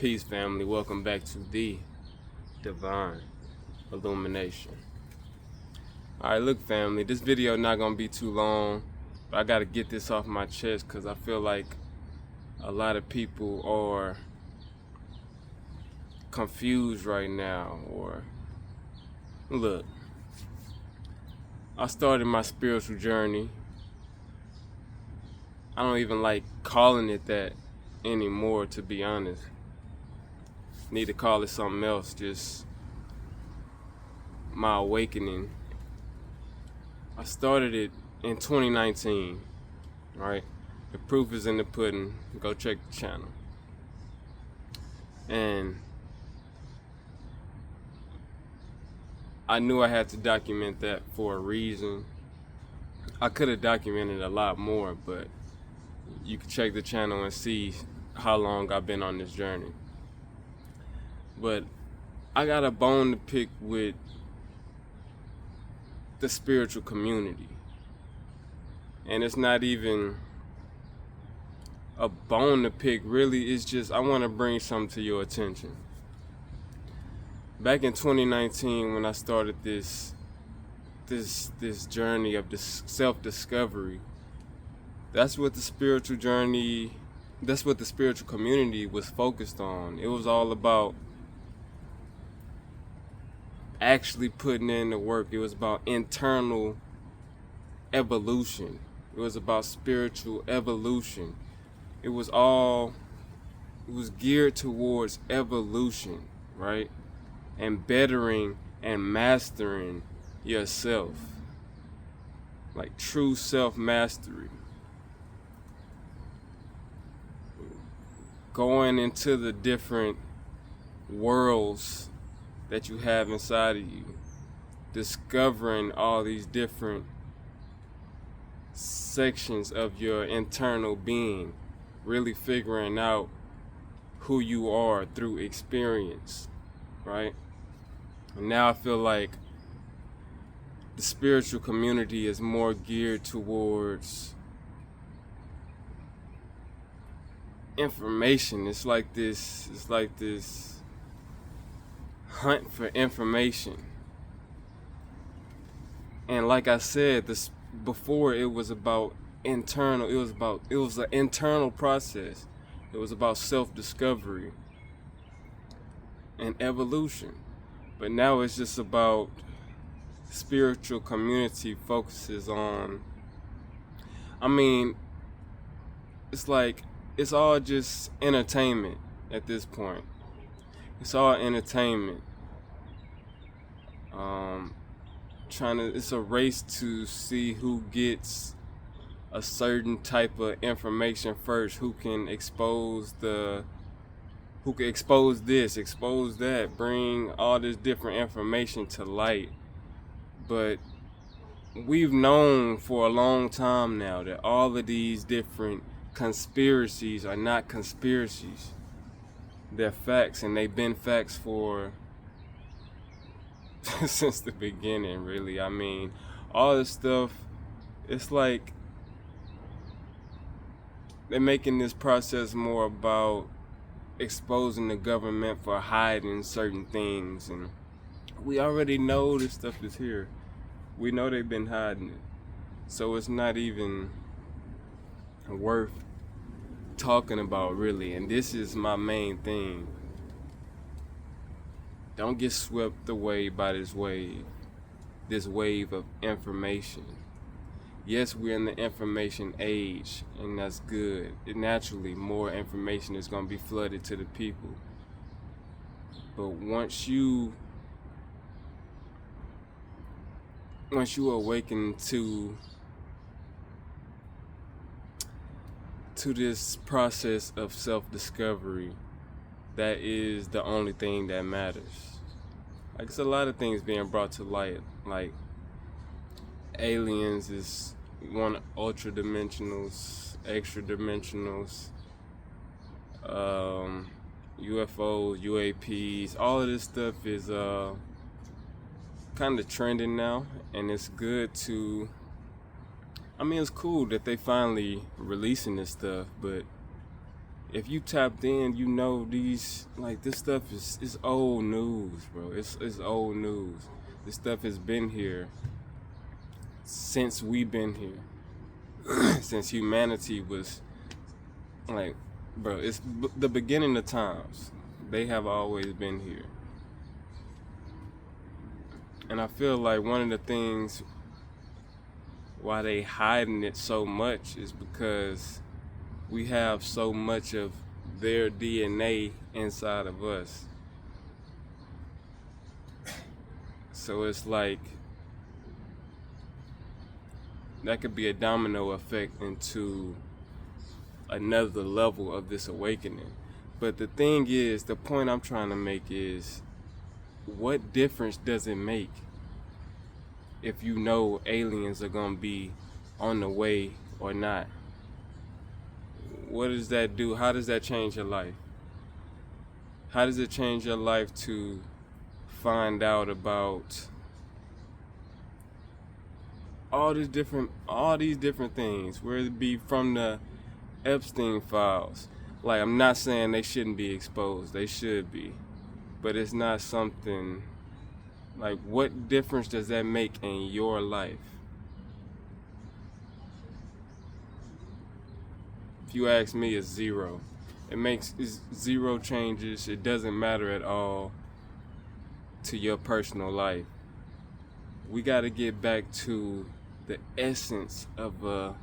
Peace, family. Welcome back to the Divine Illumination. Alright, look, family, this video not gonna be too long, but I gotta get this off my chest because I feel like a lot of people are confused right now. Look, I started my spiritual journey. I don't even like calling it that anymore, to be honest. Need to call it something else. Just my awakening. I started it in 2019, right? The proof is in the pudding. Go check the channel. And I knew I had to document that for a reason. I could have documented a lot more, but you can check the channel and see how long I've been on this journey. But I got a bone to pick with the spiritual community. And it's not even a bone to pick, really. It's just I want to bring something to your attention. Back in 2019, when I started this journey of this self-discovery, that's what the spiritual community was focused on. It was all about actually putting in the work. It was about internal evolution. It was about spiritual evolution. It was geared towards evolution, right? And bettering and mastering yourself. Like true self-mastery. Going into the different worlds that you have inside of you, discovering all these different sections of your internal being, really figuring out who you are through experience, right? And now I feel like the spiritual community is more geared towards information. It's like this hunt for information. And like I said, before it was about internal. It was an internal process. It was about self-discovery and evolution. But now it's just about spiritual community focuses on, it's like it's all just entertainment at this point. It's all entertainment. It's a race to see who gets a certain type of information first, who can expose this, expose that, bring all this different information to light. But we've known for a long time now that all of these different conspiracies are not conspiracies. They're facts, and they've been facts for since the beginning, really. All this stuff, it's like they're making this process more about exposing the government for hiding certain things, and we already know this stuff is here. We know they've been hiding it, so it's not even worth talking about, really. And this is my main thing. Don't get swept away by this wave of information. Yes, we're in the information age, and that's good. Naturally, more information is going to be flooded to the people. But once you awaken to this process of self-discovery, that is the only thing that matters. Like, it's a lot of things being brought to light, like aliens is one, ultra dimensionals, extra dimensionals, UFOs, UAPs, all of this stuff is kind of trending now, and it's good to, it's cool that they finally releasing this stuff, but if you tapped in, you know these, like, this stuff is old news, bro. It's old news. This stuff has been here since we've been here. Since humanity was, like, bro, it's the beginning of times. They have always been here. And I feel like one of the things why they hiding it so much is because we have so much of their DNA inside of us. So it's like that could be a domino effect into another level of this awakening. But the thing is, the point I'm trying to make is, what difference does it make if you know aliens are gonna be on the way or not? What does that do? How does that change your life? How does it change your life to find out about all these different things, whether it be from the Epstein files? Like, I'm not saying they shouldn't be exposed, they should be, but it's not something, like, what difference does that make in your life? If you ask me, it's zero. It's zero changes. It doesn't matter at all to your personal life. We got to get back to the essence of a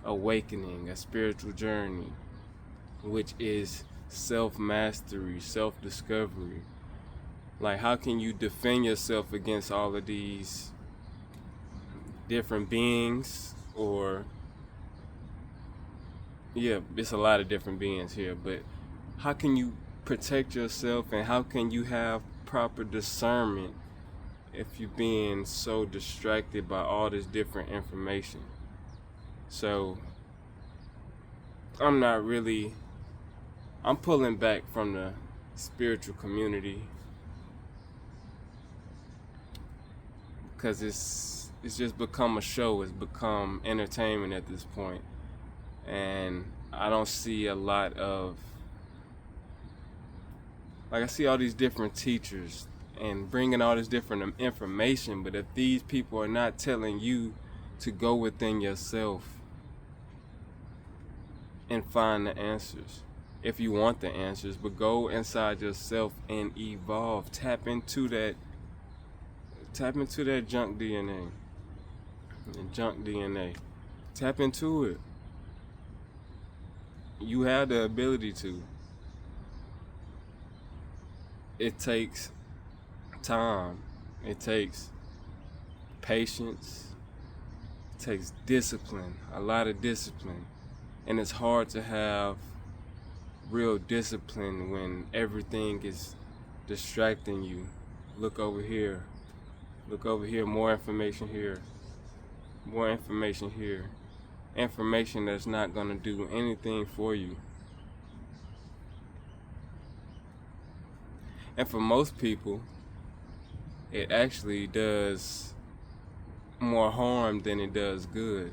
awakening, a spiritual journey, which is self-mastery, self-discovery. Like, how can you defend yourself against all of these different beings? Or, yeah, it's a lot of different beings here, but how can you protect yourself, and how can you have proper discernment if you're being so distracted by all this different information? So I'm pulling back from the spiritual community because it's just become a show. It's become entertainment at this point, and I don't see a lot of, like, I see all these different teachers and bringing all this different information, but if these people are not telling you to go within yourself and find the answers, if you want the answers, but go inside yourself and evolve, tap into that junk DNA. Tap into it. You have the ability to. It takes time. It takes patience. It takes discipline, a lot of discipline. And it's hard to have real discipline when everything is distracting you. Look over here. Look over here. More information here. More information here. Information that's not going to do anything for you. And for most people, it actually does more harm than it does good.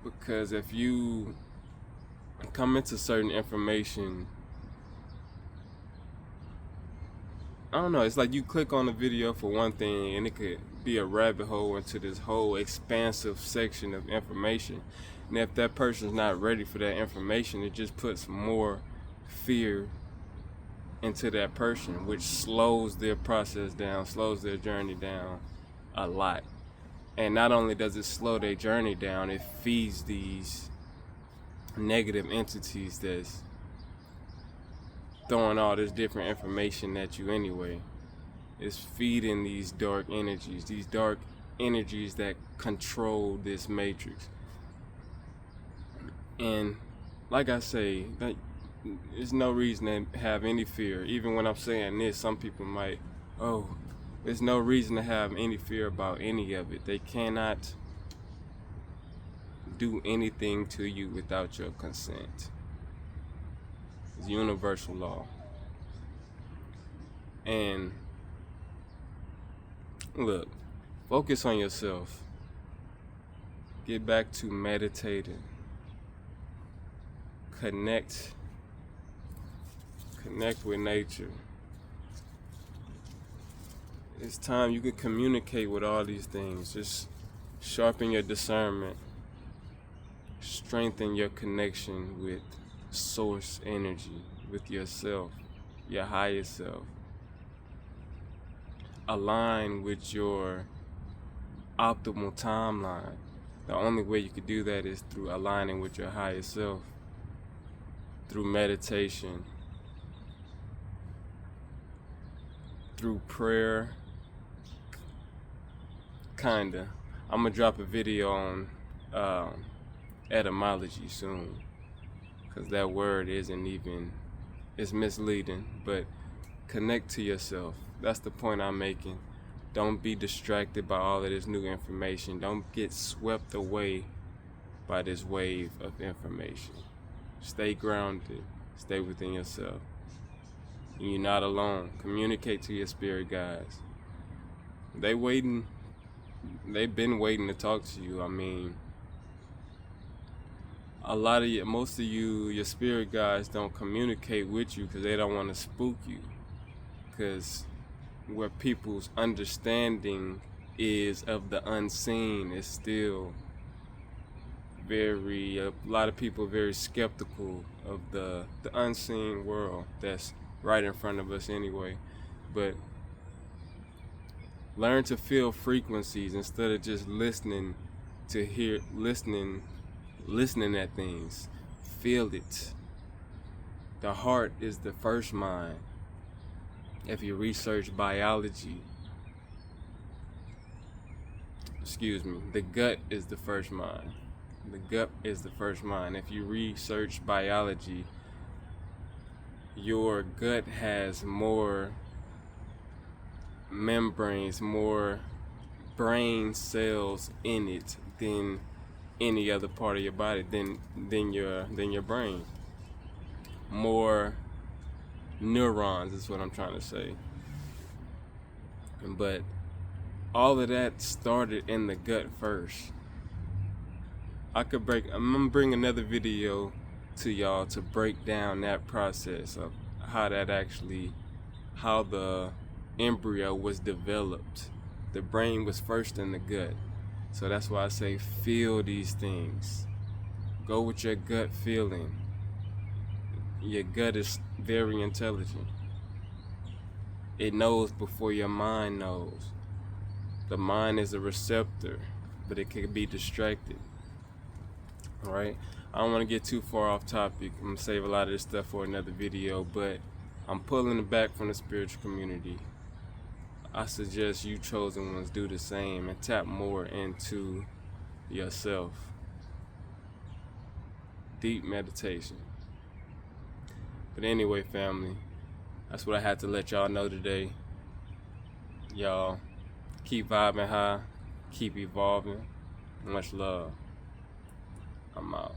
Because if you come into certain information, I don't know, it's like you click on a video for one thing and it could be a rabbit hole into this whole expansive section of information. And if that person's not ready for that information, it just puts more fear into that person, which slows their process down, slows their journey down a lot. And not only does it slow their journey down, it feeds these negative entities that's throwing all this different information at you anyway. It's feeding these dark energies that control this matrix. And like I say, there's no reason to have any fear. Even when I'm saying this, some people might, there's no reason to have any fear about any of it. They cannot do anything to you without your consent. It's universal law. And look, focus on yourself. Get back to meditating. connect with nature. It's time you can communicate with all these things. Just sharpen your discernment, strengthen your connection with source energy, with yourself, your higher self. Align with your optimal timeline. The only way you could do that is through aligning with your higher self, through meditation, through prayer. Kinda. I'm gonna drop a video on etymology soon, because that word isn't even, it's misleading. But connect to yourself. That's the point I'm making. Don't be distracted by all of this new information. Don't get swept away by this wave of information. Stay grounded. Stay within yourself. You're not alone. Communicate to your spirit guides. They've been waiting to talk to you. I mean, most of you, your spirit guides don't communicate with you because they don't want to spook you. Because where people's understanding is of the unseen is still a lot of people are very skeptical of the unseen world that's right in front of us anyway. But learn to feel frequencies instead of just listening at things. Feel it. The heart is the first mind. If you research biology, the gut is the first mind. The gut is the first mind. If you research biology, your gut has more membranes, more brain cells in it than any other part of your body, than your brain. More neurons is what I'm trying to say. But all of that started in the gut first. I'm gonna bring another video to y'all to break down that process of how the embryo was developed. The brain was first in the gut. So that's why I say feel these things. Go with your gut feeling. Your gut is very intelligent. It knows before your mind knows. The mind is a receptor, but it can be distracted. Alright? I don't want to get too far off topic. I'm going to save a lot of this stuff for another video, but I'm pulling it back from the spiritual community. I suggest you chosen ones do the same and tap more into yourself. Deep meditation. But anyway, family, that's what I had to let y'all know today. Y'all keep vibing high, keep evolving. Much love. I'm out.